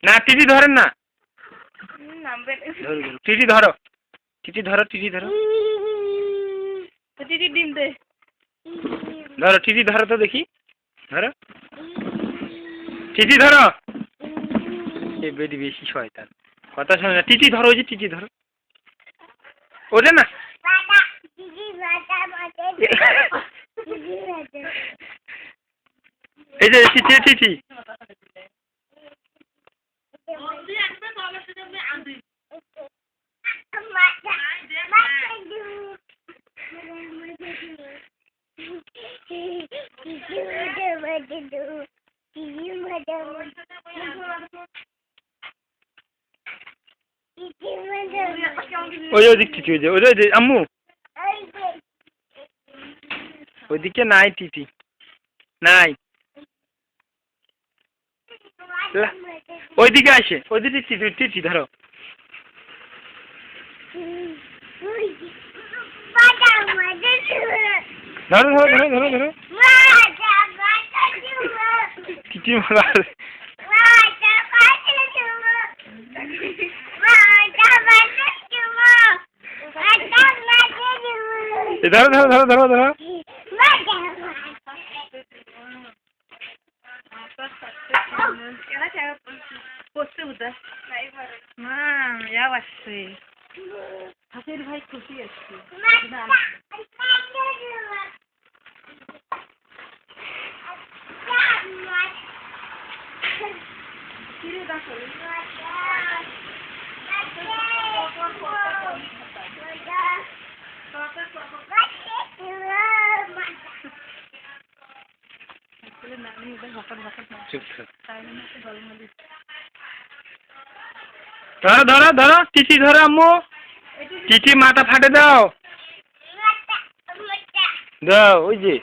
না টিটি ধরেন না, টিটি ধরো, টিটি ধরো, টিটি ধরো, টিটি ডিম দে, ধরো টিটি ধরো তো দেখি, ধরো টিটি ধরো। এ বেটি বেশি শয়তান, কথা শোনে না। টিটি ধরো, ওই যে টিটি ধরো, ওটা না। এই যে টিটি, টিটি ওই ওদিক টিটি, ওই যে ওই যে আম্মু ওইদিকে নাই টিটি, নাই। ওইদিকে আসে, ওইদিকে টিটি, টিটি ধরো। ধরো ধরো ধরো ধরো ধরো, টিটি মারা। ধরো ধরো ধরো ধরো ধরো। হাসির ভাই খুশি আসছে। ধরো ধরো ধরো, টিটি ধরো আম্মু, টিটি মাথা ফাটে দাও, দাও ওই যে।